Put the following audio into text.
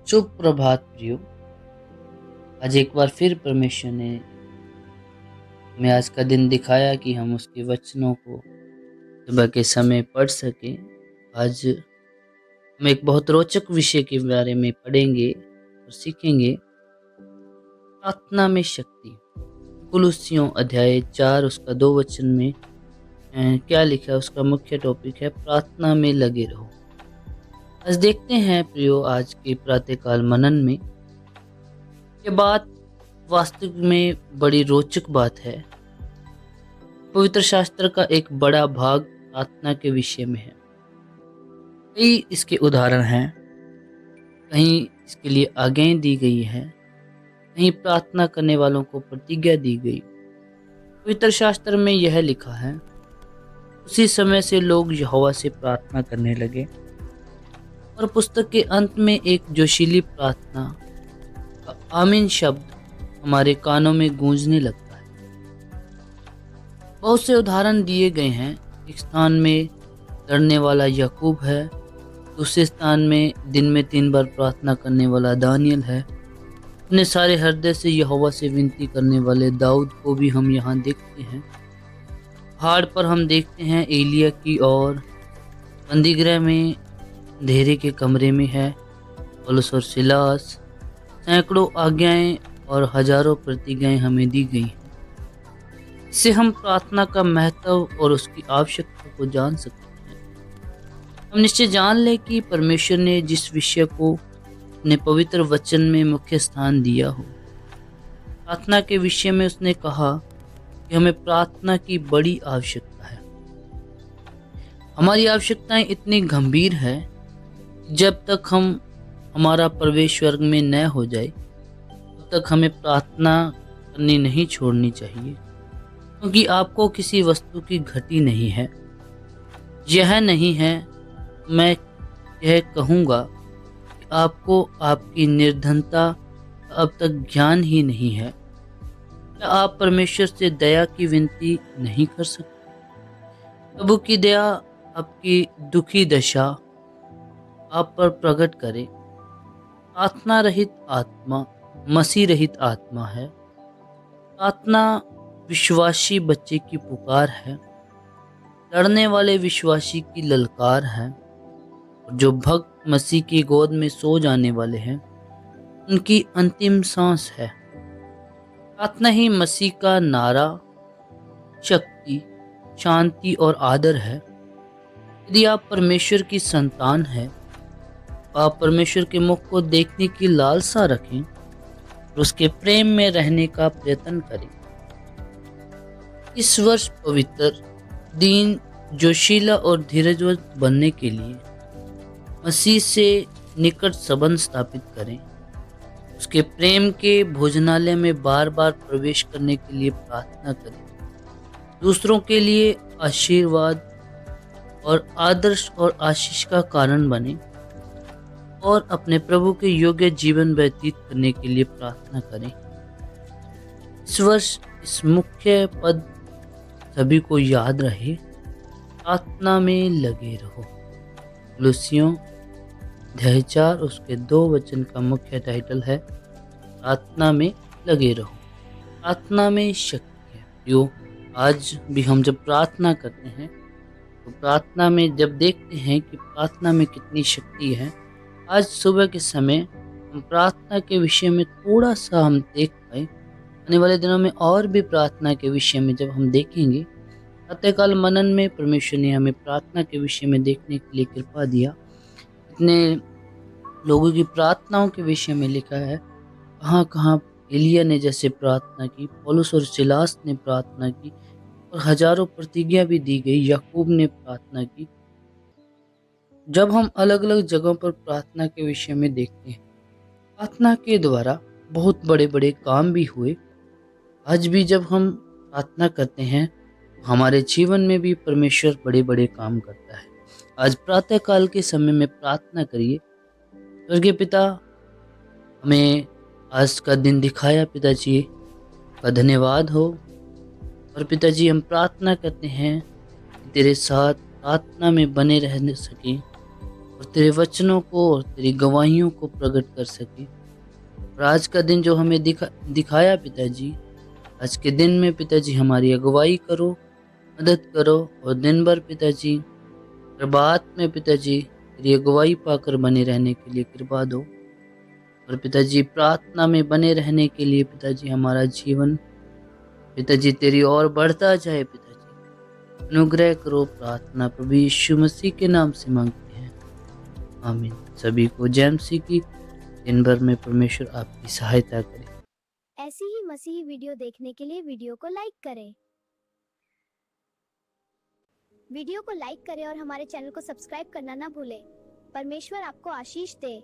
शुभ प्रभात प्रियो। आज एक बार फिर परमेश्वर ने हमें आज का दिन दिखाया कि हम उसके वचनों को सुबह के समय पढ़ सकें। आज हम एक बहुत रोचक विषय के बारे में पढ़ेंगे और सीखेंगे, प्रार्थना में शक्ति। कुलुस्सियों अध्याय 4 उसका 2 वचन में क्या लिखा है, उसका मुख्य टॉपिक है प्रार्थना में लगे रहो। आज देखते हैं प्रियो, आज के प्रातःकाल मनन में ये बात वास्तविक में बड़ी रोचक बात है। पवित्र शास्त्र का एक बड़ा भाग प्रार्थना के विषय में है। कई इसके उदाहरण हैं, कहीं इसके लिए आज्ञाएं दी गई है, कहीं प्रार्थना करने वालों को प्रतिज्ञा दी गई। पवित्र शास्त्र में यह लिखा है, उसी समय से लोग यहोवा से प्रार्थना करने लगे। और पुस्तक के अंत में एक जोशीली प्रार्थना का आमीन शब्द हमारे कानों में गूंजने लगता है। बहुत से उदाहरण दिए गए हैं। एक स्थान में डरने वाला याकूब है, दूसरे स्थान में दिन में 3 बार प्रार्थना करने वाला दानियल है, अपने सारे हृदय से यहोवा से विनती करने वाले दाऊद को भी हम यहाँ देखते हैं। पहाड़ पर हम देखते हैं एलिया की, और बंदीगृह में अंधेरे के कमरे में है पौलुस और सिलास। सैकड़ों आज्ञाएं और हजारों प्रतिज्ञाएं हमें दी गई हैं। इससे हम प्रार्थना का महत्व और उसकी आवश्यकता को जान सकते हैं। हम निश्चय जान लें कि परमेश्वर ने जिस विषय को अपने पवित्र वचन में मुख्य स्थान दिया हो, प्रार्थना के विषय में उसने कहा कि हमें प्रार्थना की बड़ी आवश्यकता है। हमारी आवश्यकताएं इतनी गंभीर है, जब तक हमारा प्रवेश स्वर्ग में न हो जाए तब तक हमें प्रार्थना करनी नहीं छोड़नी चाहिए, क्योंकि आपको किसी वस्तु की घटी नहीं है। यह नहीं है, मैं यह कहूँगा कि आपको आपकी निर्धनता का अब तक ज्ञान ही नहीं है। क्या आप परमेश्वर से दया की विनती नहीं कर सकते? प्रभु की दया आपकी दुखी दशा आप पर प्रकट करे। प्रार्थना रहित आत्मा मसीह रहित आत्मा है। प्रार्थना विश्वासी बच्चे की पुकार है, लड़ने वाले विश्वासी की ललकार है, और जो भक्त मसीह की गोद में सो जाने वाले हैं उनकी अंतिम सांस है। प्रार्थना ही मसीह का नारा, शक्ति, शांति और आदर है। यदि आप परमेश्वर की संतान हैं, आप परमेश्वर के मुख को देखने की लालसा रखें और उसके प्रेम में रहने का प्रयत्न करें। इस वर्ष पवित्र, दीन, जोशीला और धीरजवंत बनने के लिए मसीह से निकट संबंध स्थापित करें। उसके प्रेम के भोजनालय में बार बार प्रवेश करने के लिए प्रार्थना करें। दूसरों के लिए आशीर्वाद और आदर्श और आशीष का कारण बने, और अपने प्रभु के योग्य जीवन व्यतीत करने के लिए प्रार्थना करें। इस वर्ष इस मुख्य पद सभी को याद रहे, प्रार्थना में लगे रहो। कुलुस्सियों अध्याय 4 उसके 2 वचन का मुख्य टाइटल है प्रार्थना में लगे रहो। प्रार्थना में शक्ति है। जो आज भी हम जब प्रार्थना करते हैं तो प्रार्थना में जब देखते हैं कि प्रार्थना में कितनी शक्ति है, आज सुबह के समय हम प्रार्थना के विषय में थोड़ा सा हम देख पाए। आने वाले दिनों में और भी प्रार्थना के विषय में जब हम देखेंगे, प्रातःकाल मनन में परमेश्वर ने हमें प्रार्थना के विषय में देखने के लिए कृपा दिया। इतने लोगों की प्रार्थनाओं के विषय में लिखा है, कहाँ कहाँ एलिया ने जैसे प्रार्थना की, पौलुस और सिलास ने प्रार्थना की, और हजारों प्रतिज्ञा भी दी गई, याकूब ने प्रार्थना की। जब हम अलग अलग जगहों पर प्रार्थना के विषय में देखते हैं, प्रार्थना के द्वारा बहुत बड़े बड़े काम भी हुए। आज भी जब हम प्रार्थना करते हैं, हमारे जीवन में भी परमेश्वर बड़े बड़े काम करता है। आज प्रातःकाल के समय में प्रार्थना करिए। स्वर्गीय पिता, हमें आज का दिन दिखाया, पिताजी का धन्यवाद हो। और पिताजी, हम प्रार्थना करते हैं कि तेरे साथ प्रार्थना में बने रह सकें, और तेरे वचनों को और तेरी गवाहियों को प्रकट कर सके। और आज का दिन जो हमें दिखाया पिताजी, आज के दिन में पिताजी हमारी अगुवाई करो, मदद करो और दिन भर पिताजी प्रभात में पिताजी तेरी अगुवाई पाकर बने रहने के लिए कृपा दो। और पिताजी प्रार्थना में बने रहने के लिए पिताजी हमारा जीवन पिताजी तेरी ओर बढ़ता जाए। पिताजी अनुग्रह करो, प्रार्थना प्रभु यीशु मसीह के नाम से मांगते हैं, आमीन। सभी को जय मसीह की। दिन भर में परमेश्वर आपकी सहायता करे। ऐसी ही मसीही वीडियो देखने के लिए वीडियो को लाइक करें। वीडियो को लाइक करें और हमारे चैनल को सब्सक्राइब करना ना भूलें। परमेश्वर आपको आशीष दे।